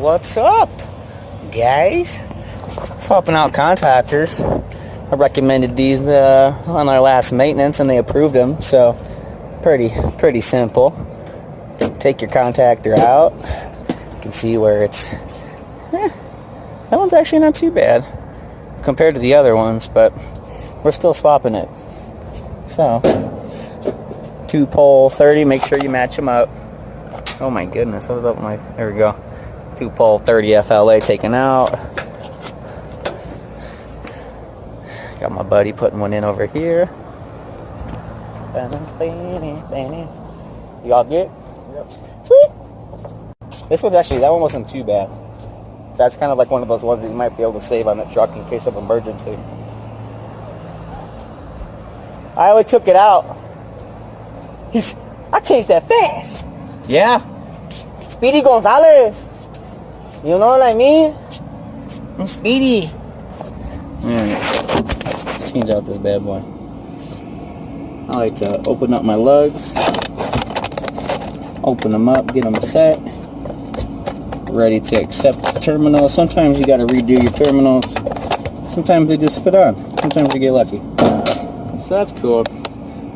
What's up, guys? Swapping out contactors. I recommended these on our last maintenance and they approved them, so pretty simple. Take your contactor out. You can see where it's that one's actually not too bad compared to the other ones, but we're still swapping it. So 2-pole 30, make sure you match them up. Oh my goodness, what was up with my, there we go. 2-pole 30 FLA taken out. Got my buddy putting one in over here. You all good? Yep. Sweet. This one's actually, that one wasn't too bad. That's kind of like one of those ones that you might be able to save on the truck in case of emergency. I only took it out. I changed that fast. Yeah. Speedy Gonzalez. You know what I mean? I'm Speedy. Alright. Let's change out this bad boy. I like to open up my lugs. Open them up, get them set. Ready to accept the terminals. Sometimes you gotta redo your terminals. Sometimes they just fit on. Sometimes you get lucky. So that's cool.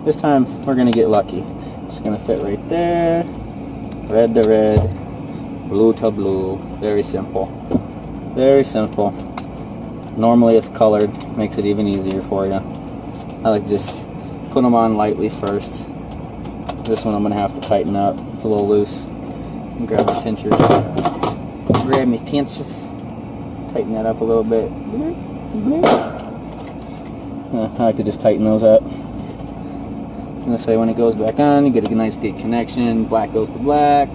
This time we're gonna get lucky. It's gonna fit right there. Red to red. Blue to blue. Very simple. Very simple. Normally it's colored. Makes it even easier for you. I like to just put them on lightly first. This one I'm gonna have to tighten up. It's a little loose. Grab the pinchers. Grab me pinches. Tighten that up a little bit. I like to just tighten those up. And this way when it goes back on, you get a nice good connection. Black goes to black.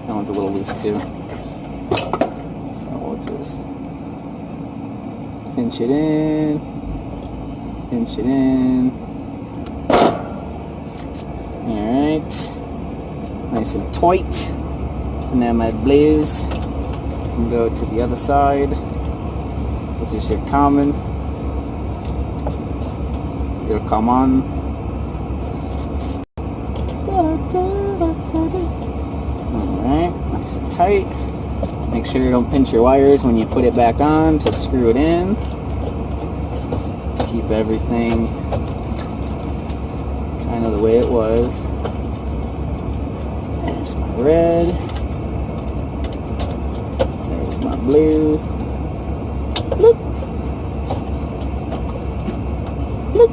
That one's a little loose too. So we'll just pinch it in. Pinch it in. Alright. Nice and tight. And then my blues can go to the other side, which is your common. Your common. Alright, nice and tight. Make sure you don't pinch your wires when you put it back on to screw it in. Keep everything kind of the way it was. There's my red. There's my blue. Bloop. Bloop.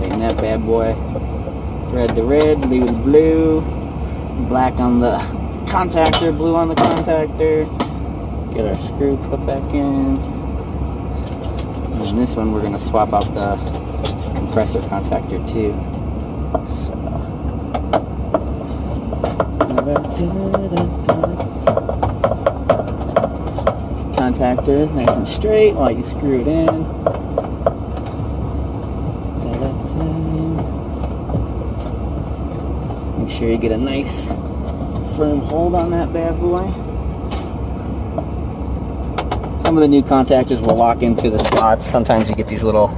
Taking that bad boy. Red to red, blue to blue. Black on the contactor, blue on the contactor. Get our screw put back in. And this one we're going to swap out the compressor contactor too. So. Contactor nice and straight while you screw it in. Make sure you get a nice firm hold on that bad boy. Some of the new contactors will lock into the slots. Sometimes you get these little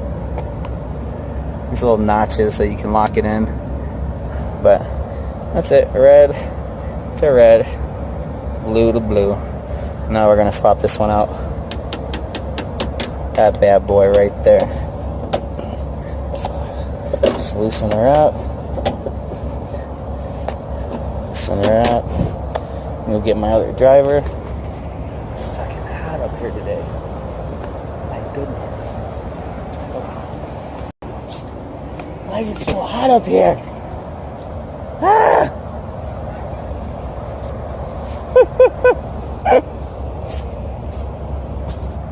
notches so you can lock it in. But that's it. Red to red, blue to blue. Now we're gonna swap this one out. That bad boy right there. So, just loosen her up. Loosen her up. Go get my other driver. It's fucking hot up here today. My goodness. Why is it so hot up here? Ah!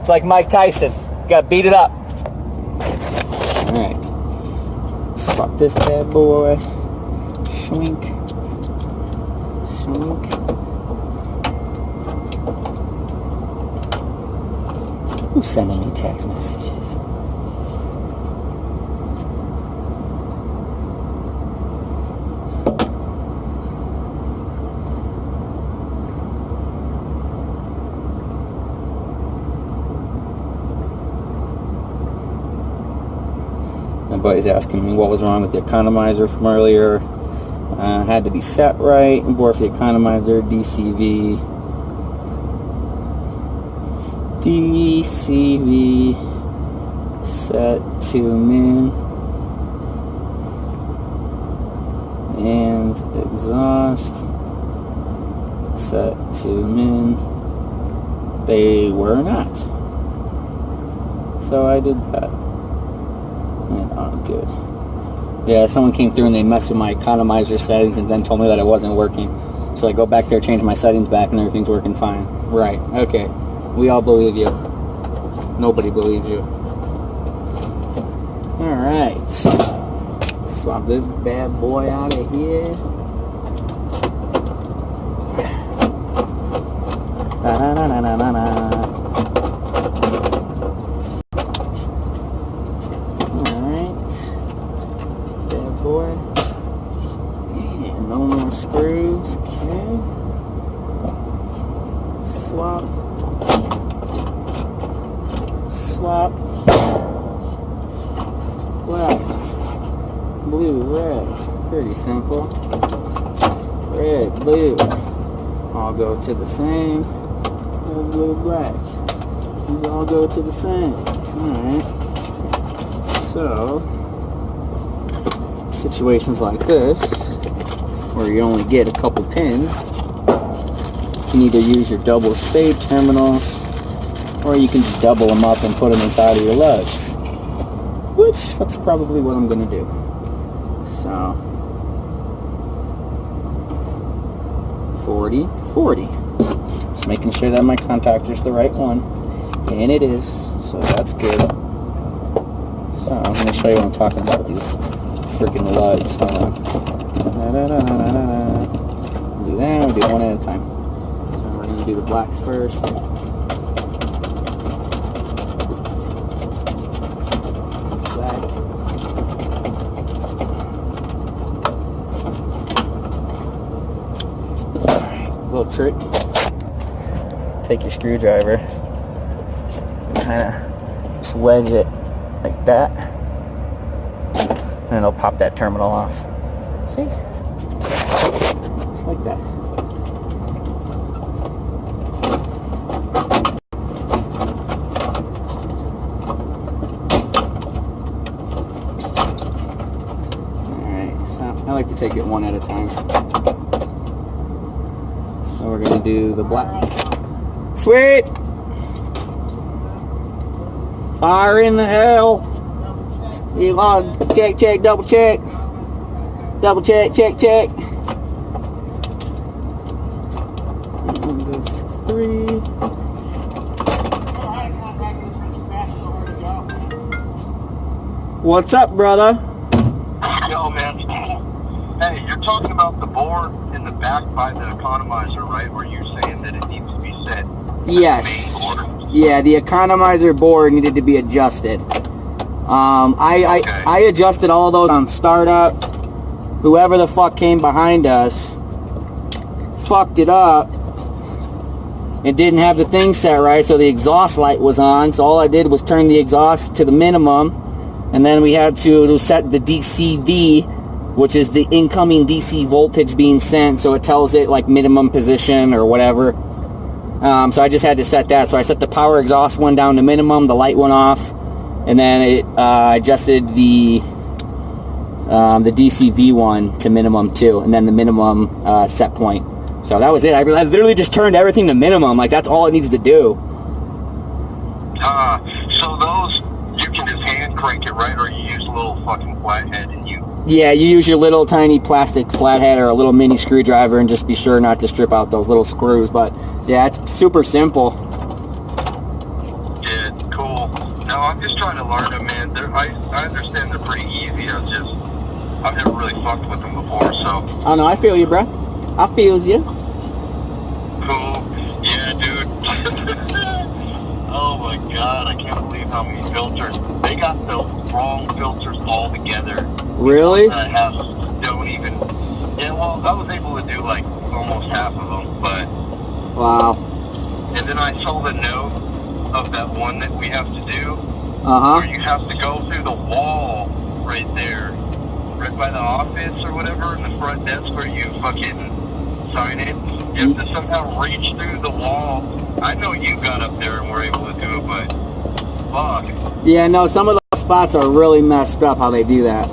It's like Mike Tyson. Got to beat it up. Alright. Swap this bad boy. Schwink. Schwink. Who's sending me text messages? My buddy's asking me what was wrong with the economizer from earlier. Had to be set right. Bore for the economizer, DCV, DCV set to min, and exhaust set to min. They were not. So I did that. And I'm good. Yeah, someone came through and they messed with my economizer settings and then told me that it wasn't working. So I go back there, change my settings back, and everything's working fine. Right, okay. We all believe you. Nobody believes you. Alright. Swap this bad boy out of here. Alright. Bad boy. And no more screws. Okay. Swap. Swap. Black. Blue, red. Pretty simple. Red, blue. All go to the same. Red, blue, black. These all go to the same. Alright. So, situations like this, where you only get a couple pins, you can either use your double spade terminals, or you can just double them up and put them inside of your lugs. Which, that's probably what I'm going to do. So, 40, 40. Just making sure that my contactor's the right one. And it is, so that's good. So, I'm going to show you what I'm talking about with these freaking lugs. Hold on. We'll do that, we'll do one at a time. So, we're going to do the blacks first. Little trick, take your screwdriver and kind of just wedge it like that, and it'll pop that terminal off. See? Just like that. Alright, so I like to take it one at a time. So we're going to do the black. Sweet! Fire in the hell! You want to check, check, double check. Double check, check, check. And goes to 3. What's up, brother? Yo, man. Hey, you're talking about the board in the back by the economizer, right? Or you're saying that it needs to be set? Yes. Yeah, the economizer board needed to be adjusted. I adjusted all those on startup. Whoever the fuck came behind us fucked it up. It didn't have the thing set right, so the exhaust light was on. So all I did was turn the exhaust to the minimum, and then we had to set the DCV, which is the incoming DC voltage being sent, so it tells it like minimum position or whatever. So I just had to set that. So I set the power exhaust one down to minimum, the light went off, and then it adjusted the DCV one to minimum too, and then the minimum set point. So that was it. I literally just turned everything to minimum. Like, that's all it needs to do. So those, you can just hand crank it, right? Or you use a little fucking flathead and you... Yeah, you use your little tiny plastic flathead or a little mini screwdriver, and just be sure not to strip out those little screws. But yeah, it's super simple. Yeah, cool. No, I'm just trying to learn them, man. I understand they're pretty easy. I've never really fucked with them before, so... Oh no, I feel you, bro. I feels you. Cool. Yeah, dude. Oh my god, I can't believe how many filters. They got the wrong filters all together. Really? Don't even... Yeah, well, I was able to do like almost half of them, but... Wow. And then I saw the note of that one that we have to do. Uh-huh. Where you have to go through the wall right there. Right by the office or whatever, in the front desk where you fucking sign in. You have to somehow reach through the wall I know you got up there and were able to do it, but fuck. Yeah, no, some of those spots are really messed up how they do that.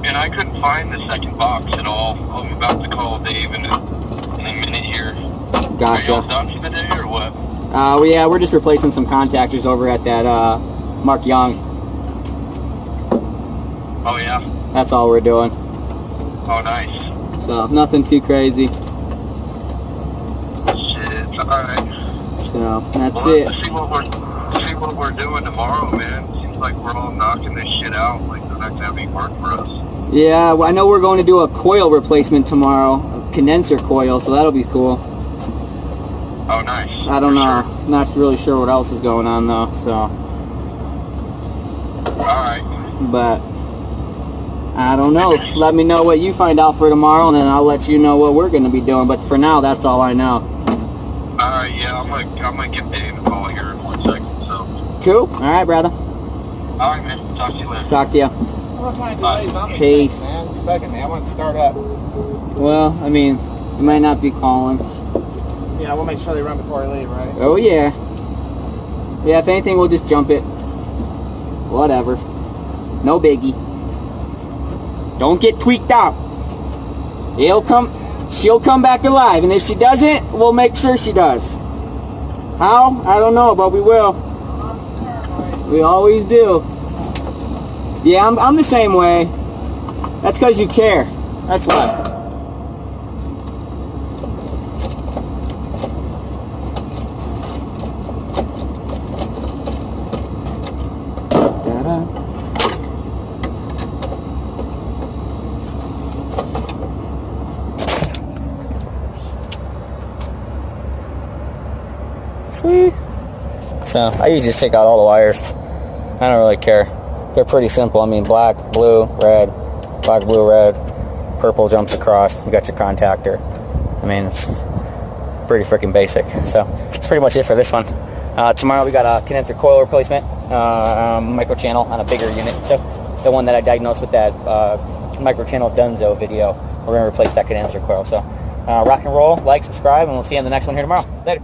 And I couldn't find the second box at all. I'm about to call Dave in a minute here. Gotcha. Are y'all done for the day or what? Yeah, we're just replacing some contactors over at that Mark Young. Oh yeah? That's all we're doing. Oh nice. So nothing too crazy. Shit, alright. So that's We'll it. have to see what we're doing tomorrow, man. Seems like we're all knocking this shit out. Like they're not gonna have any work for us. Yeah, well, I know we're going to do a coil replacement tomorrow, a condenser coil, so that'll be cool. Oh nice. I don't For know. sure. Not really sure what else is going on though, so. Alright. But I don't know. Let me know what you find out for tomorrow, and then I'll let you know what we're going to be doing. But for now, that's all I know. Alright, yeah, I'm gonna give Dave a call here in 1 second, so. Cool. All right, brother. Alright, man. Talk to you later. Talk to you. What kind of delays on these Peace. things, man? It's bugging me. I want to start up. Well, I mean, you might not be calling. Yeah, we'll make sure they run before I leave, right? Oh, yeah. Yeah, if anything, we'll just jump it. Whatever. No biggie. Don't get tweaked out. She'll come back alive, and if she doesn't, we'll make sure she does. How? I don't know, but we will. We always do. Yeah, I'm the same way. That's because you care. That's why. See? So I usually just take out all the wires. I don't really care. They're pretty simple. I mean, black, blue, red, black, blue, red, purple jumps across. You got your contactor. I mean, it's pretty freaking basic. So that's pretty much it for this one. Tomorrow we got a condenser coil replacement, microchannel on a bigger unit. So the one that I diagnosed with that microchannel Dunzo video, we're going to replace that condenser coil. So rock and roll, like, subscribe, and we'll see you in the next one here tomorrow. Later.